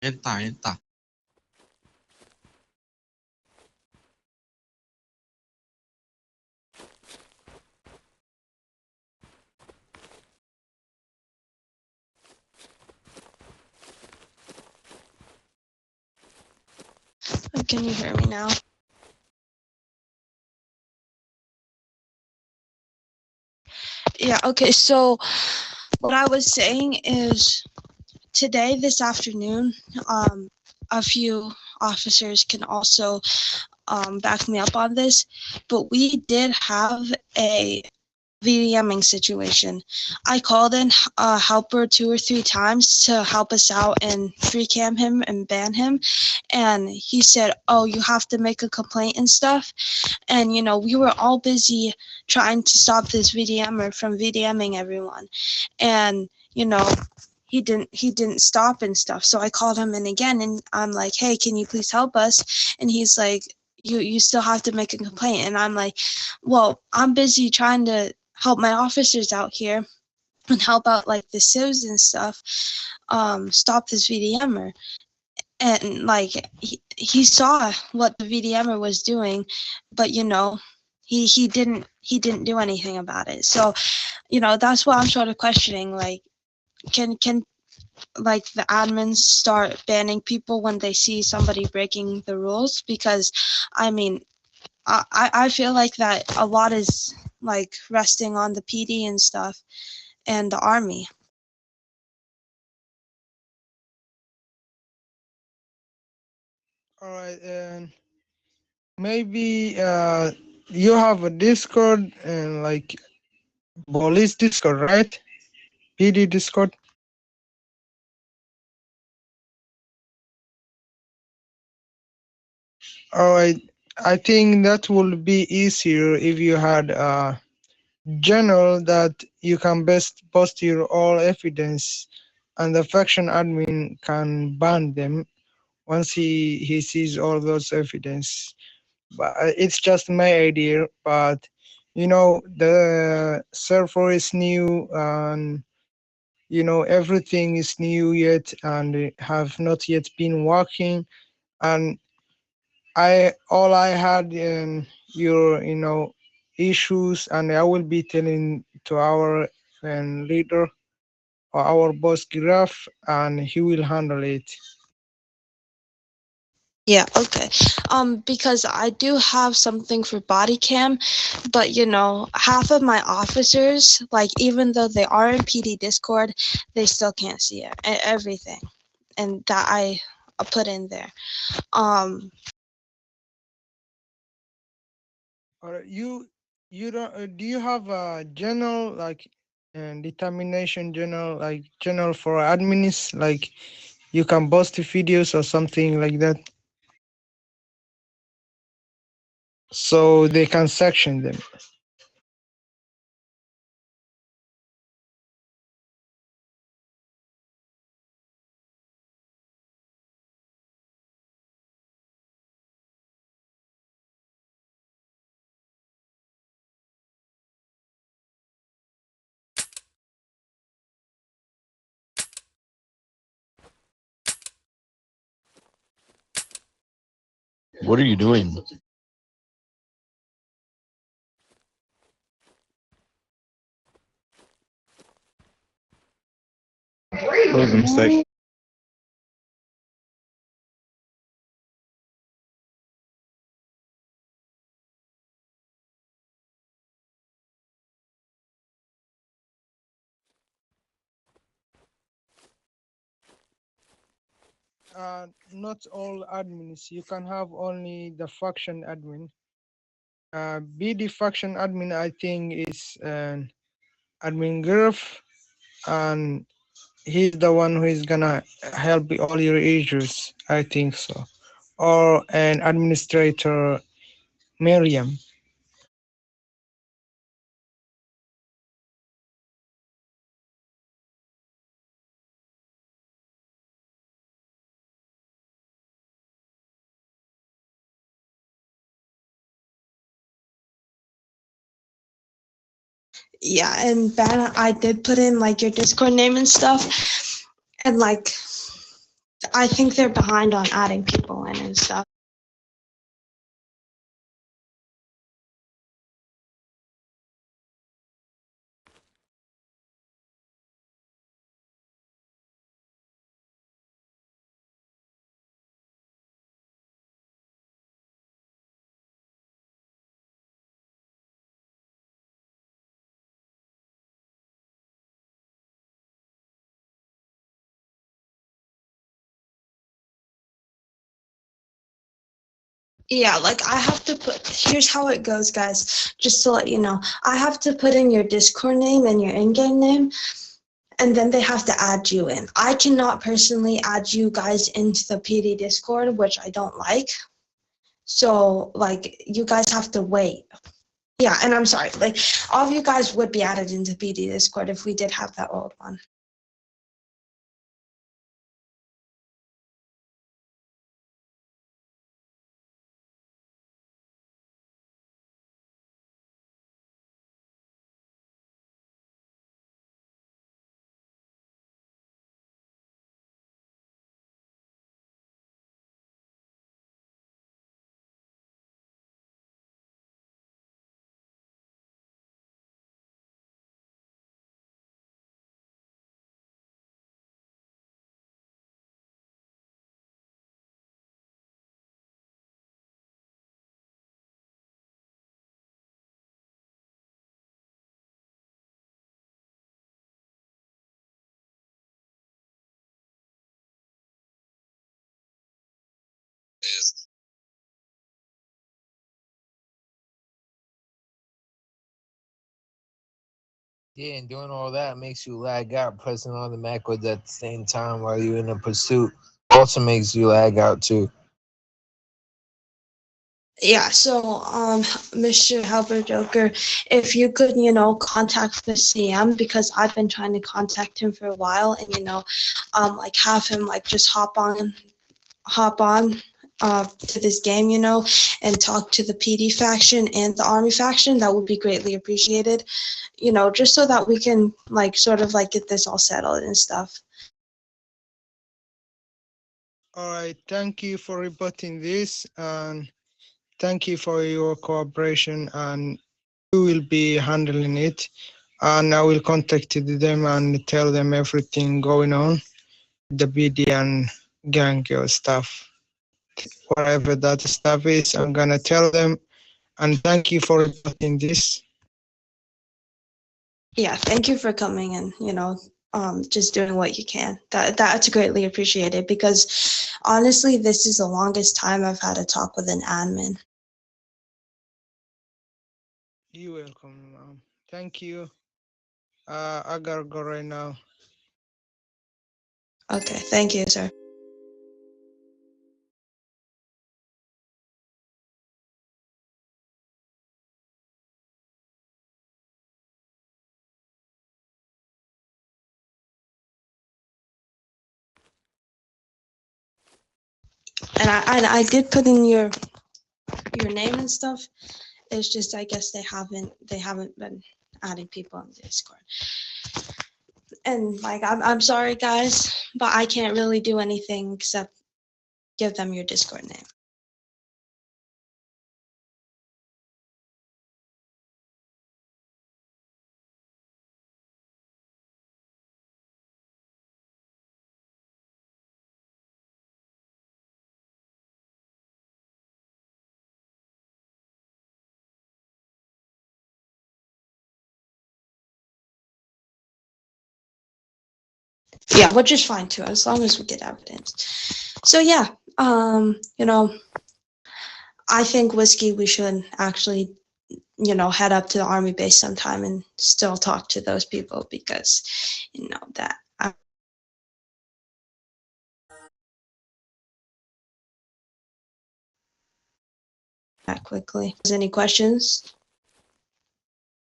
Entra. Can you hear me now? Yeah, okay, so what I was saying is today, this afternoon, a few officers can also back me up on this, but we did have a VDMing situation. I called in a helper 2 or 3 times to help us out and free cam him and ban him, and he said, oh, you have to make a complaint and stuff. And you know, we were all busy trying to stop this VDMer from VDMing everyone, and you know, he didn't stop and stuff. So I called him in again, and I'm like, hey, can you please help us? And he's like, you still have to make a complaint. And I'm like, well, I'm busy trying to help my officers out here and help out like the civs and stuff, stop this VDMer. And like he saw what the VDMer was doing, but you know, he didn't do anything about it. So, you know, that's what I'm sort of questioning. Like, can like the admins start banning people when they see somebody breaking the rules? Because I mean, I feel like that a lot is like resting on the PD and stuff and the army. All right, and maybe you have a Discord and like police Discord, right? PD Discord. All right, I think that would be easier if you had a journal that you can best post your all evidence, and the faction admin can ban them once he sees all those evidence. But it's just my idea. But you know, the server is new, and you know everything is new yet and have not yet been working. And I all I had in your issues, and I will be telling to our leader or our boss Giraffe, and he will handle it. Yeah, okay. Because I do have something for body cam, but you know, half of my officers, like even though they are in PD Discord, they still can't see it, everything, and that I put in there. Um, Or you don't do you have a general like determination general like general for admins like you can post videos or something like that so they can section them. What are you doing? What was a mistake? Not all admins. You can have only the faction admin. BD faction admin, I think, is admin Graph, and he's the one who is gonna help with all your issues. I think so. Or an administrator, Miriam. Yeah, and Ben, I did put in like your Discord name and stuff, and like I think they're behind on adding people in and stuff. Yeah, like I have to put, here's how it goes, guys, just to let you know. I have to put in your Discord name and your in-game name, and then they have to add you in. I cannot personally add you guys into the PD Discord, which I don't like. So, like, you guys have to wait. Yeah, and I'm sorry, like, all of you guys would be added into PD Discord if we did have that old one. Yeah, and doing all that makes you lag out. Pressing on the backwards at the same time while you're in a pursuit also makes you lag out too. Yeah, so Mr. Helper Joker, if you could, contact the CM, because I've been trying to contact him for a while, and like have him like just hop on to this game, and talk to the PD faction and the Army faction, that would be greatly appreciated, just so that we can like sort of like get this all settled and stuff. All right, thank you for reporting this, and thank you for your cooperation, and we will be handling it. And I will contact them and tell them everything going on, the BD and gang stuff. Whatever that stuff is, I'm gonna tell them. And thank you for reporting this. Yeah, thank you for coming and just doing what you can. That's greatly appreciated, because honestly, this is the longest time I've had a talk with an admin. You're welcome, ma'am. Thank you. I gotta go right now. Okay, thank you, sir. And I did put in your name and stuff. It's just I guess they haven't been adding people on Discord. And like I'm sorry guys, but I can't really do anything except give them your Discord name. Yeah, which is fine too, as long as we get evidence. So yeah, you know, I think Whiskey, we should actually, you know, head up to the army base sometime and still talk to those people because, you know, that quickly. Any questions?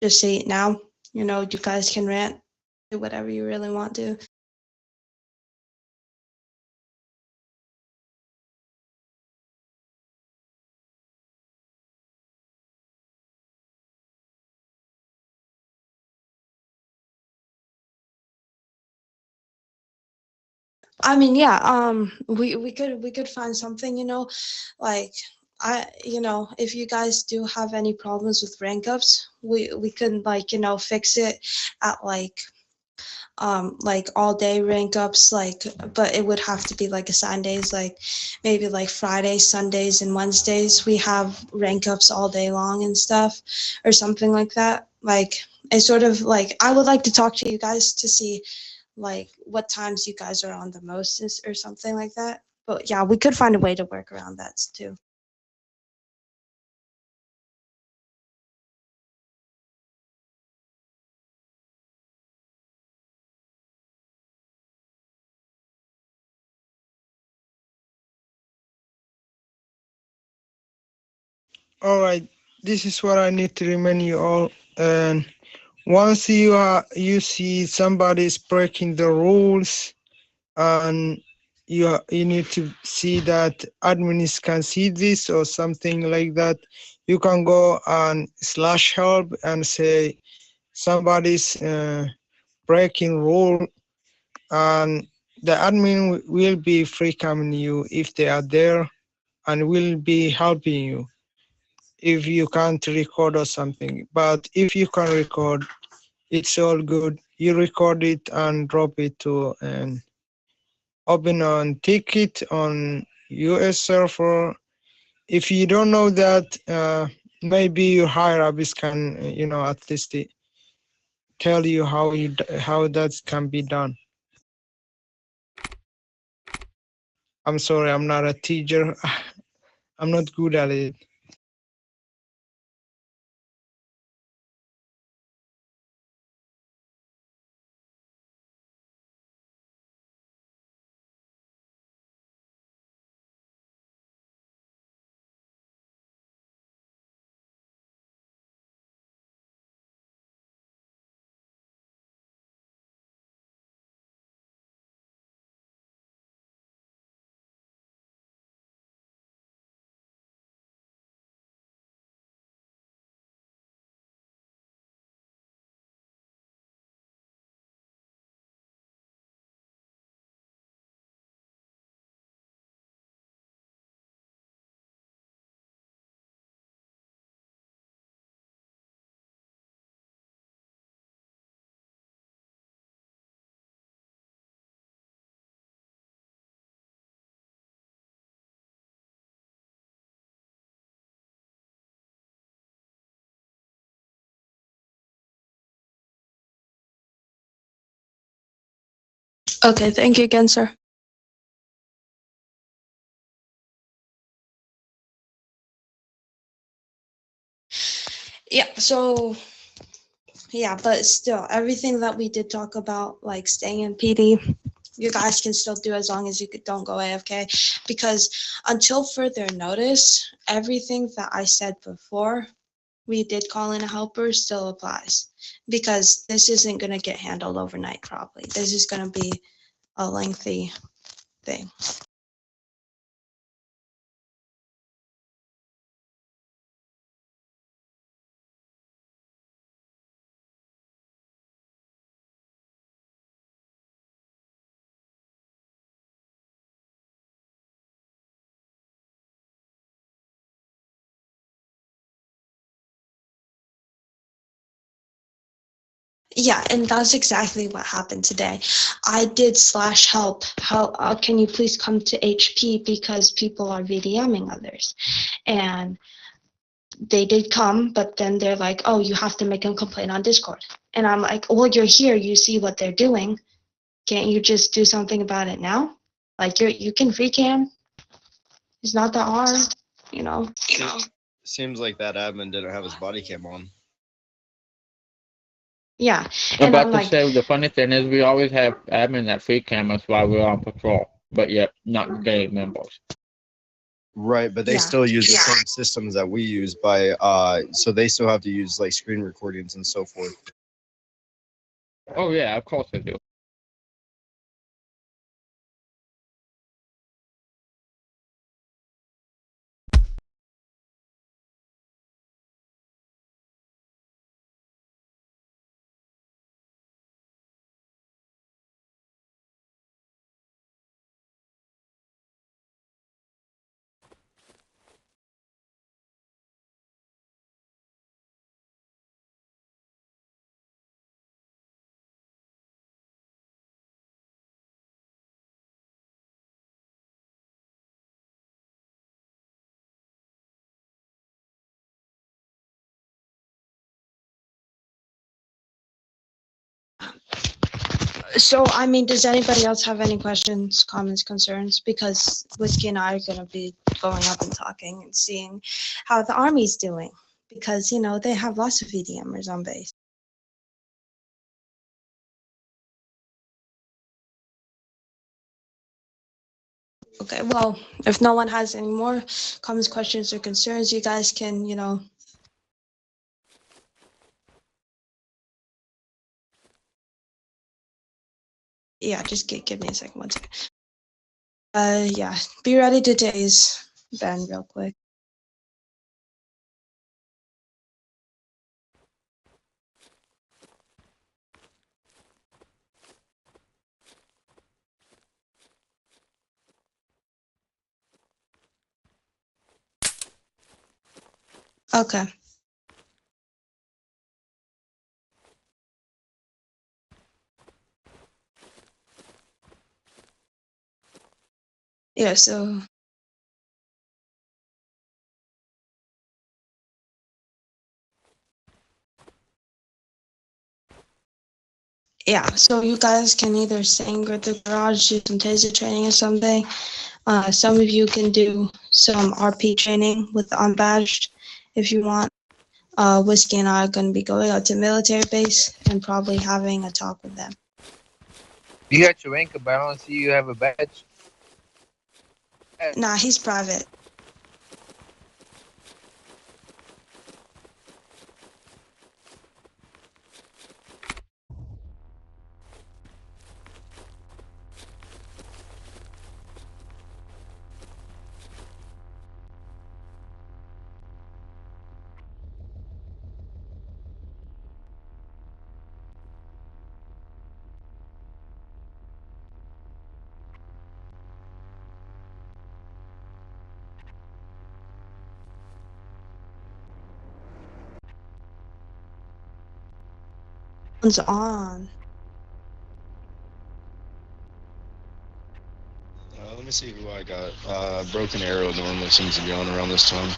Just say it now. You know, you guys can rant, do whatever you really want to. I mean, yeah, we could find something, you know, like you know, if you guys do have any problems with rank ups, we could like, you know, fix it at like all day rank ups, like, but it would have to be like a Sundays, like maybe like Fridays, Sundays, and Wednesdays. We have rank ups all day long and stuff, or something like that. Like it's sort of like I would like to talk to you guys to see like what times you guys are on the most or something like that. But yeah, we could find a way to work around that too. All right, this is what I need to remind you all. And once you see somebody's breaking the rules, and you need to see that admins can see this or something like that, you can go and slash help and say somebody's breaking rule, and the admin will be free coming you if they are there and will be helping you if you can't record or something. But if you can record, it's all good. You record it and drop it to an open on ticket on US server. If you don't know that, maybe your higher ups can, you know, at least tell you how that can be done. I'm sorry, I'm not a teacher. I'm not good at it. Okay, thank you again, sir. Yeah, so yeah, but still, everything that we did talk about, like staying in PD, you guys can still do as long as you don't go AFK, because until further notice, everything that I said before we did call in a helper still applies, because this isn't going to get handled overnight probably. This is going to be a lengthy thing. Yeah, and that's exactly what happened today. I did /help. How can you please come to HP because people are VDMing others, and they did come, but then they're like, oh, you have to make a complaint on Discord, and I'm like, well, you're here, you see what they're doing. Can't you just do something about it now? Like you can free cam. It's not that hard, you know. Seems like that admin didn't have his body cam on. Yeah, I'm and about I'm to like, say the funny thing is we always have admin that free cameras while we're on patrol, but yet not gang members. Right, but they Yeah. still use the same systems that we use by so they still have to use like screen recordings and so forth. Oh yeah, of course they do. so I mean, does anybody else have any questions, comments, concerns? Because Whiskey and I are gonna be going up and talking and seeing how the army's doing, because you know they have lots of VDMers on base. Okay, well, if no one has any more comments, questions, or concerns, you guys can, you know. Yeah, just give me a second, 1 second. Yeah, be ready to tase Ben real quick. Okay. Yeah, so yeah, so you guys can either sing or the garage, do some taser training or something. Some of you can do some RP training with the unbadged if you want. Whiskey and I are going to be going out to military base and probably having a talk with them. You got your rank, but I don't see you have a badge. Nah, he's private. One's on. Let me see who I got. Broken Arrow normally seems to be on around this time.